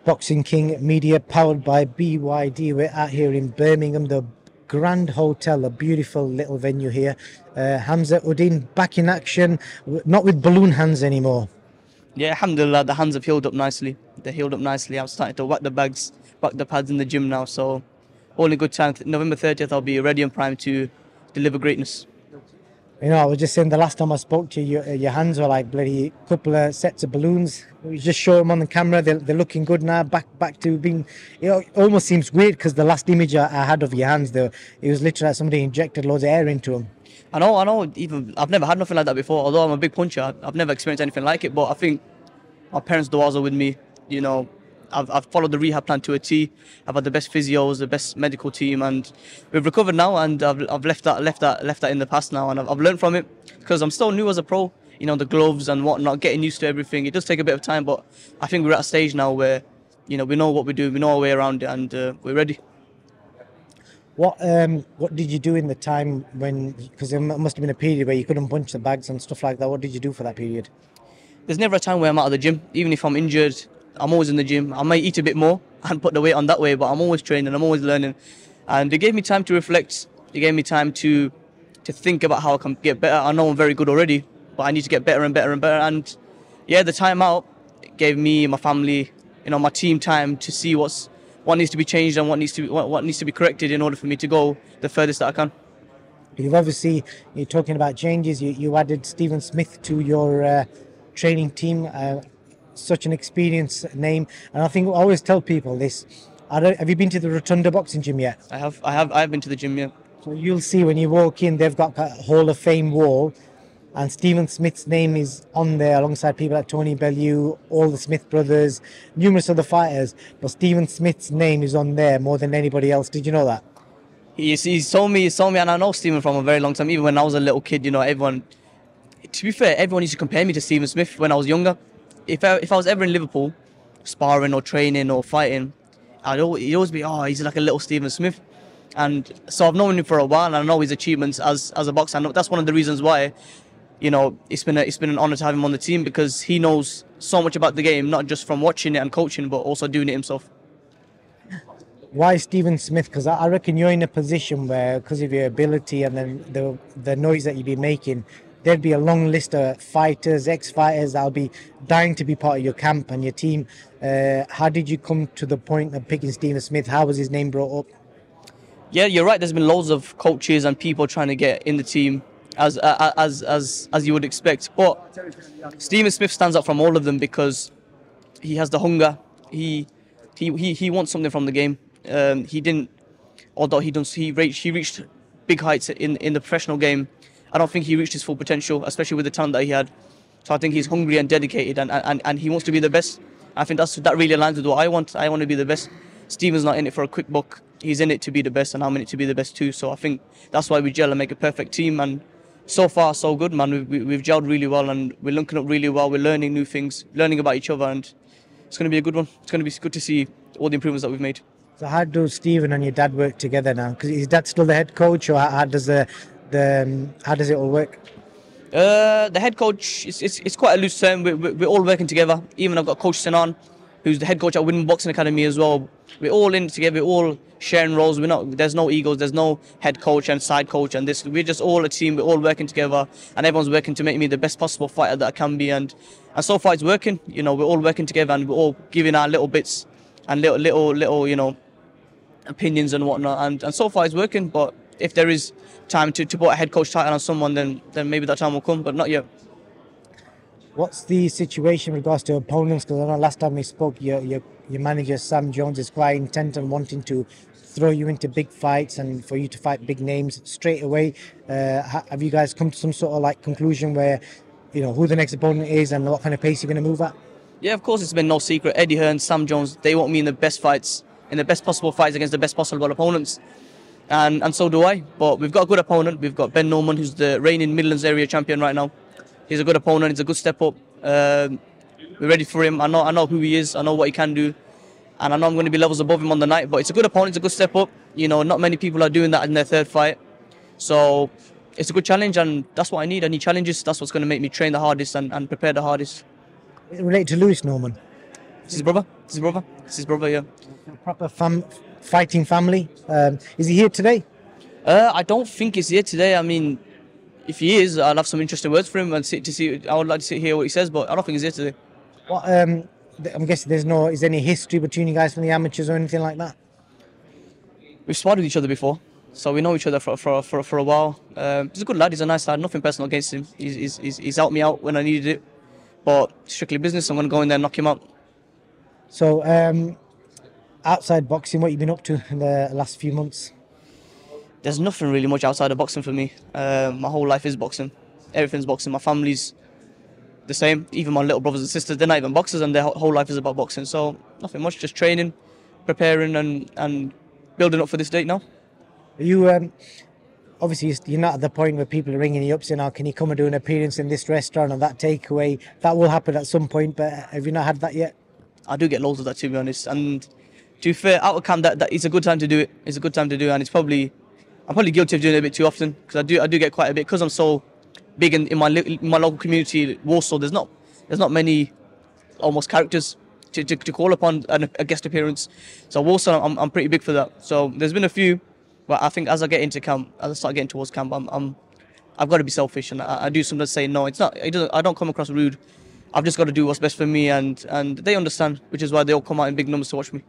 Boxing King Media, powered by BYD. We're out here in Birmingham, the Grand Hotel, a beautiful little venue here. Hamza, Uddin back in action, not with balloon hands anymore. Yeah, alhamdulillah, the hands have healed up nicely. They healed up nicely. I'm starting to whack the bags, whack the pads in the gym now. So, all in good time. November 30th, I'll be ready and primed to deliver greatness. You know, I was just saying the last time I spoke to you, your hands were like bloody couple of sets of balloons. You just show them on the camera. They're looking good now. Back to being. You know, it almost seems weird because the last image I had of your hands, it was literally like somebody injected loads of air into them. I know. Even I've never had nothing like that before. Although I'm a big puncher, I've never experienced anything like it. But I think my parents' du'as are with me. You know, I've followed the rehab plan to a T. I've had the best physios, the best medical team, and we've recovered now. And I've left that in the past now, and I've learned from it because I'm still new as a pro. You know, the gloves and whatnot, getting used to everything. It does take a bit of time, but I think we're at a stage now where, you know, we know what we do, we know our way around it, and we're ready. What did you do in the time when? Because there must have been a period where you couldn't punch the bags and stuff like that. What did you do for that period? There's never a time where I'm out of the gym. Even if I'm injured, I'm always in the gym. I might eat a bit more and put the weight on that way, but I'm always training, I'm always learning. And it gave me time to reflect. It gave me time to think about how I can get better. I know I'm very good already, but I need to get better and better and better. And yeah, the time out gave me, my family, you know, my team time to see what needs to be changed and what needs to be corrected in order for me to go the furthest that I can. You're talking about changes. You added Stephen Smith to your training team. Such an experienced name, and I think I always tell people this. Have you been to the Rotunda boxing gym yet? I have been to the gym, yeah. So you'll see when you walk in, they've got a Hall of Fame wall, and Stephen Smith's name is on there alongside people like Tony Bellew, all the Smith brothers, numerous other fighters. But Stephen Smith's name is on there more than anybody else. Did you know that? He's told me, and I know Stephen from a very long time. Even when I was a little kid, you know, to be fair, everyone used to compare me to Stephen Smith when I was younger. If I was ever in Liverpool, sparring or training or fighting, he'd always be, oh, he's like a little Stephen Smith. And so I've known him for a while, and I know his achievements as a boxer. And that's one of the reasons why, you know, it's been an honour to have him on the team, because he knows so much about the game, not just from watching it and coaching, but also doing it himself. Why Stephen Smith? Because I reckon you're in a position where, because of your ability and then the noise that you'd be making, there'd be a long list of fighters, ex-fighters that'll be dying to be part of your camp and your team. How did you come to the point of picking Stephen Smith? How was his name brought up? Yeah, you're right. There's been loads of coaches and people trying to get in the team, as you would expect. But Stephen Smith stands out from all of them because he has the hunger. He wants something from the game. He reached big heights in the professional game. I don't think he reached his full potential, especially with the talent that he had. So I think he's hungry and dedicated, and he wants to be the best. I think that really aligns with what I want. I want to be the best. Stephen's not in it for a quick buck. He's in it to be the best, and I'm in it to be the best too. So I think that's why we gel and make a perfect team. And so far, so good, man. We've gelled really well, and we're linking up really well. We're learning new things, learning about each other, and it's going to be a good one. It's going to be good to see all the improvements that we've made. So how do Stephen and your dad work together now? Because is dad still the head coach, or how does it all work? The head coach, it's quite a loose term. We're all working together. Even I've got Coach Sinan, who's the head coach at Women Boxing Academy as well. We're all in it together. We're all sharing roles. There's no egos. There's no head coach and side coach and this. We're just all a team. We're all working together, and everyone's working to make me the best possible fighter that I can be. And so far it's working. You know, we're all working together, and we're all giving our little bits and little you know, opinions and whatnot. And so far it's working. But if there is time to put a head coach title on someone, then maybe that time will come, but not yet. What's the situation with regards to opponents? Because I know last time we spoke, your manager Sam Jones is quite intent on wanting to throw you into big fights and for you to fight big names straight away. Have you guys come to some sort of like conclusion where, you know, who the next opponent is and what kind of pace you're going to move at? Yeah, of course, it's been no secret. Eddie Hearn'S, Sam Jones, they want me in the best fights, in the best possible fights against the best possible opponents. And so do I. But we've got a good opponent. We've got Ben Norman, who's the reigning Midlands area champion right now. He's a good opponent. He's a good step up. We're ready for him. I know who he is. I know what he can do. And I know I'm going to be levels above him on the night. But it's a good opponent. It's a good step up. You know, not many people are doing that in their third fight. So it's a good challenge, and that's what I need. I need challenges. That's what's going to make me train the hardest and prepare the hardest. Relate to Lewis Norman? It's his brother. It's his brother. It's his brother. Yeah. Proper fighting family. Is he here today? I don't think he's here today. I mean, if he is, I'll have some interesting words for him and see. I would like to hear what he says, but I don't think he's here today. What? I'm guessing is there any history between you guys from the amateurs or anything like that? We've sparred with each other before, so we know each other for a while. He's a good lad. He's a nice lad. Nothing personal against him. He's helped me out when I needed it, but strictly business. I'm going to go in there and knock him out. So, outside boxing, what you been up to in the last few months? There's nothing really much outside of boxing for me. My whole life is boxing. Everything's boxing. My family's the same. Even my little brothers and sisters, they're not even boxers, and their whole life is about boxing. So nothing much. Just training, preparing, and building up for this date now. Are you obviously you're not at the point where people are ringing you up saying, "Oh, can you come and do an appearance in this restaurant or that takeaway?" That will happen at some point, but have you not had that yet? I do get loads of that, to be honest. And to be fair, out of camp, that it's a good time to do it. It's a good time to do it, and I'm probably guilty of doing it a bit too often because I do get quite a bit because I'm so big in my local community, Warsaw. There's not many almost characters to call upon a guest appearance. So Warsaw, I'm pretty big for that. So there's been a few, but I think as I get into camp, as I start getting towards camp, I've got to be selfish, and I do sometimes say no. I don't come across rude. I've just got to do what's best for me, and they understand, which is why they all come out in big numbers to watch me.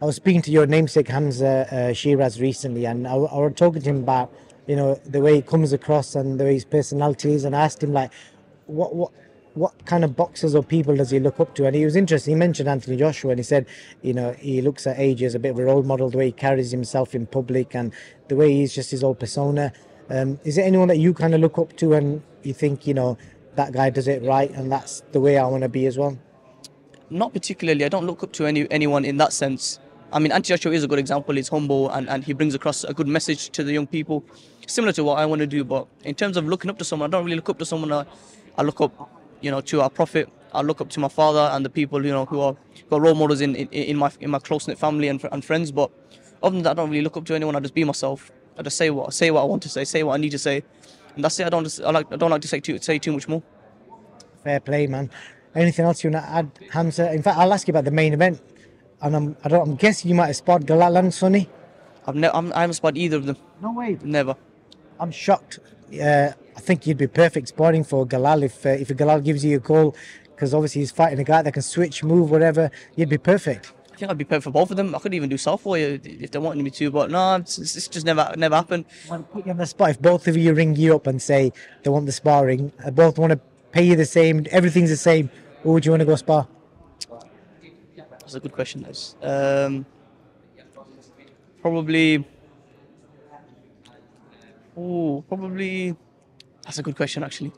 I was speaking to your namesake Hamza Shiraz recently, and I was talking to him about the way he comes across and the way his personality is, and I asked him like, what kind of boxers or people does he look up to? And he was interested. He mentioned Anthony Joshua, and he said, he looks at AJ as a bit of a role model, the way he carries himself in public and the way he's just his whole persona. Is there anyone that you kind of look up to and you think, that guy does it right and that's the way I want to be as well? Not particularly. I don't look up to anyone in that sense. I mean, Anthony Joshua is a good example. He's humble and he brings across a good message to the young people, similar to what I want to do. But in terms of looking up to someone, I don't really look up to someone. I look up, to our prophet. I look up to my father and the people, who are role models in my close knit family and friends. But other than that, I don't really look up to anyone. I just be myself. I just say what I want to say what I need to say, and that's it. I don't like to say too much more. Fair play, man. Anything else you want to add, Hamza? In fact, I'll ask you about the main event. And I'm guessing you might have spotted Galal and Sonny. I haven't spotted either of them. No way. Never. I'm shocked. I think you'd be perfect sparring for Galal if Galal gives you a call, because obviously he's fighting a guy that can switch, move, whatever. You'd be perfect. I think I'd be perfect for both of them. I could even do southpaw if they wanted me to, but no, it's just never happened. I want to put you on the spot. If both of you ring you up and say they want the sparring, both want to pay you the same, everything's the same, who would you want to go spar? That's a good question, guys. Probably. That's a good question, actually.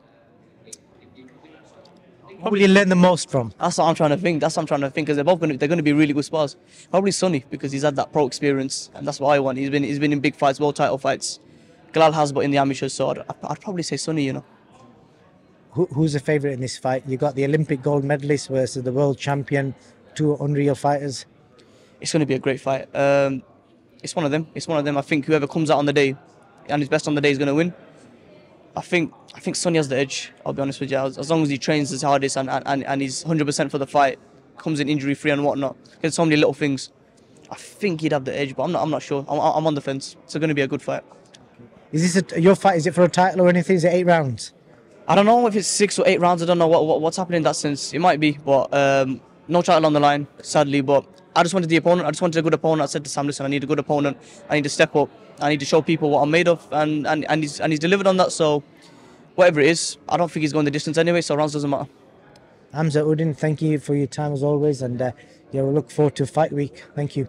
What will you learn the most from? That's what I'm trying to think. Because they're going to be really good spars. Probably Sonny, because he's had that pro experience, and that's what I want. He's been in big fights, world title fights. Galal has, but in the amateurs. So I'd probably say Sonny. Who's the favourite in this fight? You got the Olympic gold medalist versus the world champion. Two unreal fighters. It's going to be a great fight. It's one of them. I think whoever comes out on the day and is best on the day is going to win. I think Sonny has the edge. I'll be honest with you. As long as he trains his hardest and he's 100% for the fight, comes in injury free and whatnot. There's so many little things. I think he'd have the edge, but I'm not sure. I'm on the fence. It's going to be a good fight. Is this your fight? Is it for a title or anything? Is it 8 rounds? I don't know if it's 6 or 8 rounds. I don't know what's happening in that sense. It might be, but no title on the line, sadly. But I just wanted the opponent. I just wanted a good opponent. I said to Sam, listen, I need a good opponent. I need to step up. I need to show people what I'm made of, and he's delivered on that. So whatever it is, I don't think he's going the distance anyway. So rounds doesn't matter. Hamza, Uddin, thank you for your time as always, and we'll look forward to fight week. Thank you.